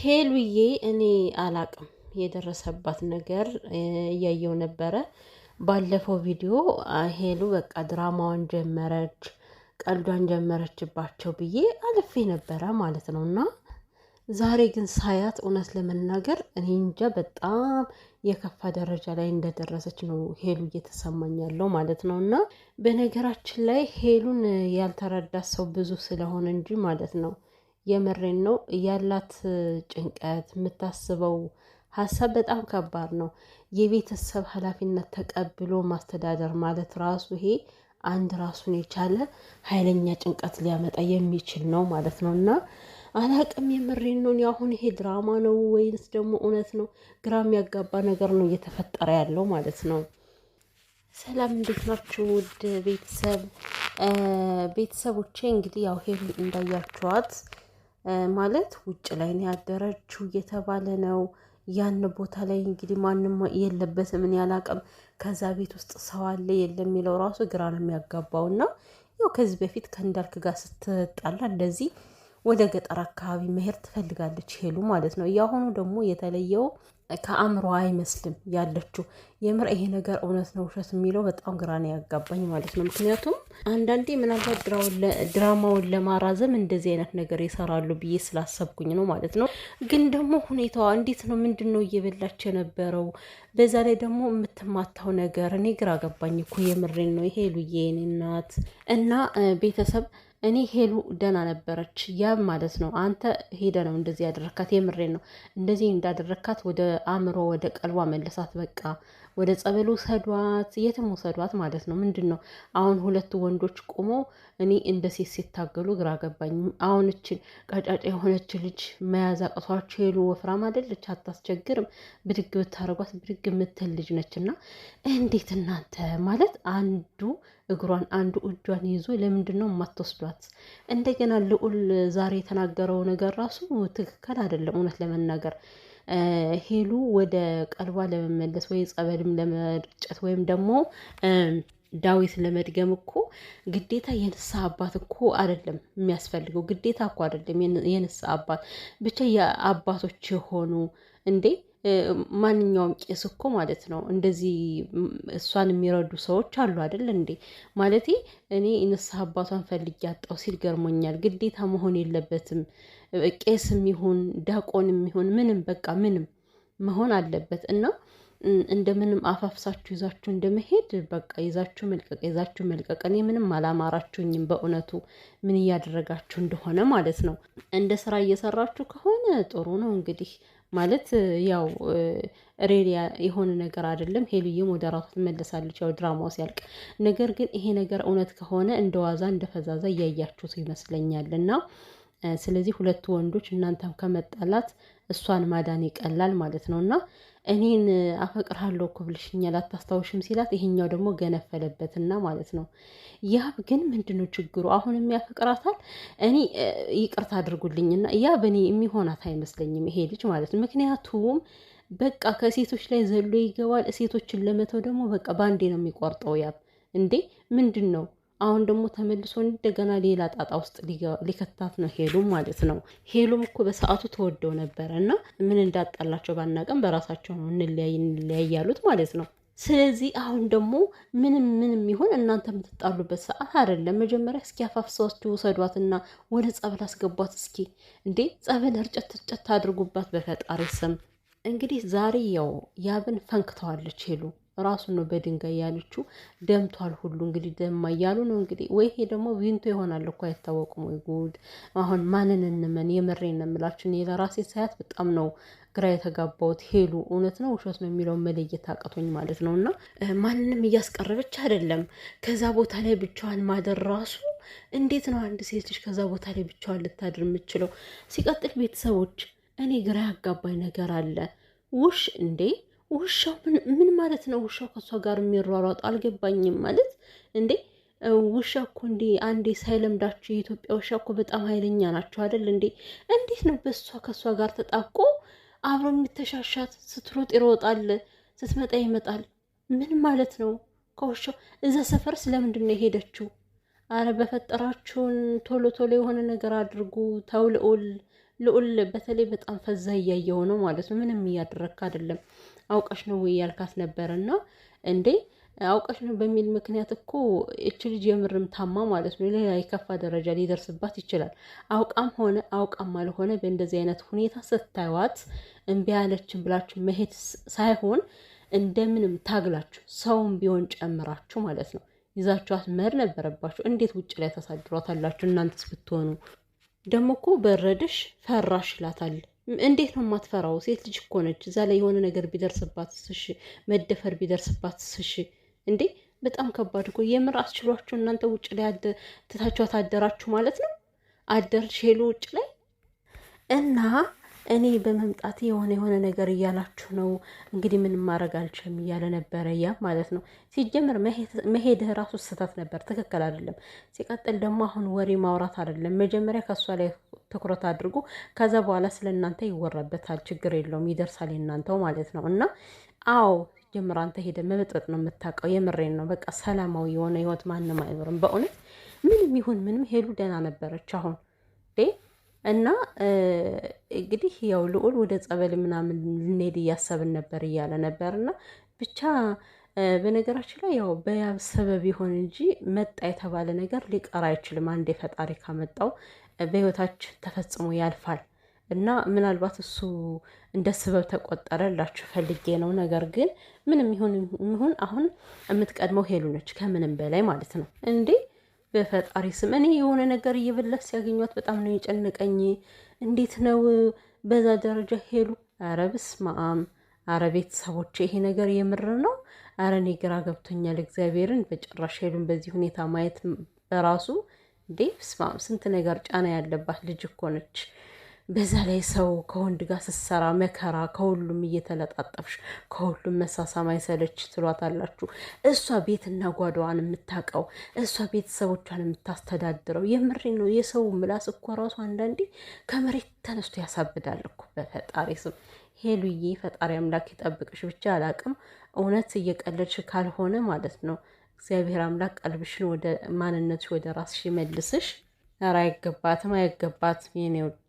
ሄሉዬ እኔ አላቅም የደረሰባት ነገር እያየው ነበረ። ባለፈው ቪዲዮ ሄሉ በቃ ድራማዋን ጀመረች፣ ቀልዷን ጀመረችባቸው ብዬ አልፌ ነበረ ማለት ነው። እና ዛሬ ግን ሳያት እውነት ለመናገር እኔ እንጃ በጣም የከፋ ደረጃ ላይ እንደደረሰች ነው ሄሉ እየተሰማኝ ያለው ማለት ነው። እና በነገራችን ላይ ሄሉን ያልተረዳ ሰው ብዙ ስለሆነ እንጂ ማለት ነው የምሬን ነው ያላት ጭንቀት የምታስበው ሀሳብ በጣም ከባድ ነው። የቤተሰብ ኃላፊነት ተቀብሎ ማስተዳደር ማለት ራሱ ይሄ አንድ ራሱን የቻለ ኃይለኛ ጭንቀት ሊያመጣ የሚችል ነው ማለት ነው። እና አላቅም የምሬን ነው። አሁን ይሄ ድራማ ነው ወይንስ ደግሞ እውነት ነው? ግራ የሚያጋባ ነገር ነው እየተፈጠረ ያለው ማለት ነው። ሰላም እንዴት ናችሁ ውድ ቤተሰቦቼ? እንግዲህ ያው ሄሉ እንዳያችኋት ማለት ውጭ ላይ ነው ያደረችው እየተባለ ነው። ያን ቦታ ላይ እንግዲህ ማንም የለበትም። ምን ያላቀም ከዛ ቤት ውስጥ ሰው አለ የለም የሚለው ራሱ ግራ ነው የሚያጋባው። እና ያው ከዚህ በፊት ከእንዳልክ ጋር ስትጣላ እንደዚህ ወደ ገጠር አካባቢ መሄድ ትፈልጋለች ሄሉ ማለት ነው። ያሁኑ ደግሞ የተለየው ከአእምሮ አይመስልም ያለችው። የምር ይሄ ነገር እውነት ነው ውሸት የሚለው በጣም ግራ ነው ያጋባኝ ማለት ነው። ምክንያቱም አንዳንዴ ምናልባት ድራማውን ለማራዘም እንደዚህ አይነት ነገር ይሰራሉ ብዬ ስላሰብኩኝ ነው ማለት ነው። ግን ደግሞ ሁኔታዋ እንዴት ነው? ምንድን ነው እየበላች የነበረው? በዛ ላይ ደግሞ የምትማታው ነገር እኔ ግራ ገባኝ እኮ የምሬን ነው። ይሄ ሉዬ የኔ እናት እና ቤተሰብ እኔ ሄሉ ደህና ነበረች። ያም ማለት ነው አንተ ሄደ ነው እንደዚህ ያደረካት። የምሬን ነው። እንደዚህ እንዳደረካት ወደ አእምሮ ወደ ቀልቧ መልሳት። በቃ ወደ ጸበሉ ሰዷት፣ የትም ወሰዷት ማለት ነው። ምንድን ነው አሁን ሁለቱ ወንዶች ቆመው እኔ እንደ ሴት ሲታገሉ ግራ ገባኝ። አሁን እችን ቀጫጫ የሆነች ልጅ መያዝ አቅቷቸው ሄሉ ወፍራም አይደለች፣ አታስቸግርም። ብድግ ብታረጓት ብድግ የምትል ልጅ ነች። እና እንዴት እናንተ ማለት አንዱ እግሯን አንዱ እጇን ይዞ ለምንድን ነው የማትወስዷት? እንደገና ልዑል ዛሬ የተናገረው ነገር ራሱ ትክክል አይደለም። እውነት ለመናገር ሄሉ ወደ ቀልቧ ለመመለስ ወይ ጸበልም ለመርጨት ወይም ደግሞ ዳዊት ለመድገም እኮ ግዴታ የንስሐ አባት እኮ አይደለም የሚያስፈልገው። ግዴታ እኮ አይደለም የንስሐ አባት ብቻ የአባቶች የሆኑ እንዴ ማንኛውም ቄስ እኮ ማለት ነው እንደዚህ እሷን የሚረዱ ሰዎች አሉ አይደል እንዴ? ማለቴ እኔ ንስሐ አባቷን ፈልጌ ያጣው ሲል ገርሞኛል። ግዴታ መሆን የለበትም። ቄስም ይሁን ዲያቆንም ይሁን ምንም በቃ ምንም መሆን አለበት እና እንደምንም አፋፍሳችሁ ይዛችሁ እንደመሄድ በቃ ይዛችሁ መልቀቅ። እኔ ምንም አላማራችሁኝም በእውነቱ ምን እያደረጋችሁ እንደሆነ ማለት ነው። እንደ ስራ እየሰራችሁ ከሆነ ጥሩ ነው እንግዲህ ማለት ያው ሬዲያ የሆነ ነገር አይደለም። ሄሉዬም ወደ ራሷ ትመለሳለች ያው ድራማው ሲያልቅ። ነገር ግን ይሄ ነገር እውነት ከሆነ እንደዋዛ እንደፈዛዛ እያያችሁት ይመስለኛል። እና ስለዚህ ሁለቱ ወንዶች እናንተም ከመጣላት እሷን ማዳን ይቀላል ማለት ነው። እና እኔን አፈቅርሃለሁ እኮ ብልሽኛል አታስታውሽም ሲላት ይሄኛው ደግሞ ገነፈለበትና ማለት ነው። ያብ ግን ምንድነው ችግሩ? አሁንም ያፈቅራታል። እኔ ይቅርታ አድርጉልኝና ያ በእኔ የሚሆናት አይመስለኝም ይሄ ልጅ ማለት ነው። ምክንያቱም በቃ ከሴቶች ላይ ዘሎ ይገባል። ሴቶችን ለመተው ደግሞ በቃ ባንዴ ነው የሚቆርጠው ያብ። እንዴ ምንድን ነው አሁን ደግሞ ተመልሶ እንደገና ሌላ ጣጣ ውስጥ ሊከታት ነው ሄሉም ማለት ነው። ሄሉም እኮ በሰዓቱ ተወደው ነበረ እና ምን እንዳጣላቸው ባናቀም በራሳቸው ነው እንለያይ ያሉት ማለት ነው። ስለዚህ አሁን ደግሞ ምንም ይሁን እናንተ የምትጣሉበት ሰዓት አይደለም። መጀመሪያ እስኪ አፋፍሰዋችሁ ውሰዷትና ወደ ጸበል አስገቧት። እስኪ እንዴ ጸበል እርጨት አድርጉባት በፈጣሪ ስም። እንግዲህ ዛሬ ያው ያብን ፈንክተዋለች ሄሉ ራሱን ነው በድንጋይ ያለችው። ደምቷል ሁሉ እንግዲህ ደማ እያሉ ነው እንግዲህ። ወይ ይሄ ደግሞ ቪንቶ ይሆናል እኮ አይታወቁም። ወይ ጉድ! አሁን ማንን እንመን? የምሬን ነው የምላችሁ። እኔ ለራሴ ሳያት በጣም ነው ግራ የተጋባሁት። ሄሉ እውነት ነው ውሸት ነው የሚለውን መለየት አቅቶኝ ማለት ነው። እና ማንንም እያስቀረበች አይደለም። ከዛ ቦታ ላይ ብቻዋን ማደር ራሱ እንዴት ነው አንድ ሴት ልጅ ከዛ ቦታ ላይ ብቻዋን ልታድር የምችለው? ሲቀጥል ቤተሰቦች እኔ ግራ ያጋባኝ ነገር አለ። ውሽ እንዴ ውሻው ምን ማለት ነው? ውሻው ከሷ ጋር የሚሯሯጥ አልገባኝም። ማለት እንዴ ውሻ እኮ እንዴ አንዴ ሳይለምዳችሁ የኢትዮጵያ ውሻ እኮ በጣም ኃይለኛ ናቸው አይደል እንዴ? እንዴት ነው በሷ ከሷ ጋር ተጣብቆ አብሮ የሚተሻሻት? ስትሮጥ ይሮጣል፣ ስትመጣ ይመጣል። ምን ማለት ነው? ከውሻው እዛ ሰፈር ስለምንድን ነው የሄደችው? አረ በፈጠራችሁን ቶሎ የሆነ ነገር አድርጉ። ተው ልዑል ልዑል በተለይ በጣም ፈዛ እያየው ነው ማለት ነው። ምንም እያደረግክ አይደለም፣ አውቀሽ ነው ወይ ያልካት ነበርና እንዴ አውቀሽ ነው በሚል ምክንያት እኮ እች ልጅ የምርም ታማ ማለት ነው ሌላ የከፋ ደረጃ ሊደርስባት ይችላል። አውቃም ሆነ አውቃም አልሆነ በእንደዚህ አይነት ሁኔታ ስታዩት እምቢ ያለችን ብላችሁ መሄድ ሳይሆን እንደምንም ታግላችሁ ሰውም ቢሆን ጨምራችሁ ማለት ነው ይዛችኋት መሄድ ነበረባችሁ። እንዴት ውጭ ላይ ታሳድሯታላችሁ? እናንተስ ብትሆኑ ደግሞ እኮ በረድሽ ፈራሽ ይላታል። እንዴት ነው የማትፈራው? ሴት ልጅ እኮ ነች። እዛ ላይ የሆነ ነገር ቢደርስባት ስሽ መደፈር ቢደርስባት ስሽ እንዴ በጣም ከባድ እኮ የምር አስችሏችሁ እናንተ ውጭ ላይ ትታችኋት አደራችሁ ማለት ነው። አደርሽ ሄሉ ውጭ ላይ እና እኔ በመምጣት የሆነ ነገር እያላችሁ ነው እንግዲህ ምንም ማድረግ አልችልም እያለ ነበረ ያ ማለት ነው። ሲጀምር መሄድህ ራሱ ስህተት ነበር፣ ትክክል አይደለም። ሲቀጥል ደግሞ አሁን ወሬ ማውራት አይደለም፣ መጀመሪያ ከእሷ ላይ ትኩረት አድርጉ። ከዛ በኋላ ስለ እናንተ ይወራበታል፣ ችግር የለውም ይደርሳል የእናንተው ማለት ነው። እና አዎ ጀምር አንተ ሄደ መበጥበጥ ነው የምታውቀው። የምሬን ነው። በቃ ሰላማዊ የሆነ ህይወት ማንም አይኖርም በእውነት ምንም ይሁን ምንም ሄሉ ደህና ነበረች አሁን እና እንግዲህ ያው ልዑል ወደ ጸበል ምናምን ልንሄድ እያሰብን ነበር እያለ ነበር። እና ብቻ በነገራችን ላይ ያው በያብ ሰበብ ይሆን እንጂ መጣ የተባለ ነገር ሊቀር አይችልም። አንዴ ፈጣሪ ካመጣው በህይወታችን ተፈጽሞ ያልፋል። እና ምናልባት እሱ እንደ ስበብ ተቆጠረላችሁ ፈልጌ ነው። ነገር ግን ምንም ይሁን አሁን የምትቀድመው ሄሉ ነች ከምንም በላይ ማለት ነው እንዴ በፈጣሪ ስም እኔ የሆነ ነገር እየበላች ሲያገኟት በጣም ነው የጨነቀኝ። እንዴት ነው በዛ ደረጃ ሄሉ? ኧረ በስመ አብ! ኧረ ቤተሰቦች ይሄ ነገር የምር ነው? ኧረ እኔ ግራ ገብቶኛል። እግዚአብሔርን በጭራሽ ሄሉን በዚህ ሁኔታ ማየት በራሱ እንዴ በስመ አብ! ስንት ነገር ጫና ያለባት ልጅ እኮ ነች። በዛ ላይ ሰው ከወንድ ጋር ስትሰራ መከራ፣ ከሁሉም እየተለጣጠፍሽ ከሁሉም መሳሳም አይሰለች ትሏታላችሁ። እሷ ቤትና ጓዳዋን የምታውቀው እሷ ቤተሰቦቿን የምታስተዳድረው። የምሬ ነው። የሰው ምላስ እኮ ራሱ አንዳንዴ ከመሬት ተነስቶ ያሳብዳል እኮ በፈጣሪ ስም። ሄሉዬ ፈጣሪ አምላክ ይጠብቅሽ። ብቻ አላቅም እውነት እየቀለድሽ ካልሆነ ማለት ነው እግዚአብሔር አምላክ ቀልብሽን ወደ ማንነትሽ ወደ ራስሽ ይመልስሽ። ኧረ አይገባትም፣ አይገባትም የኔ ውድ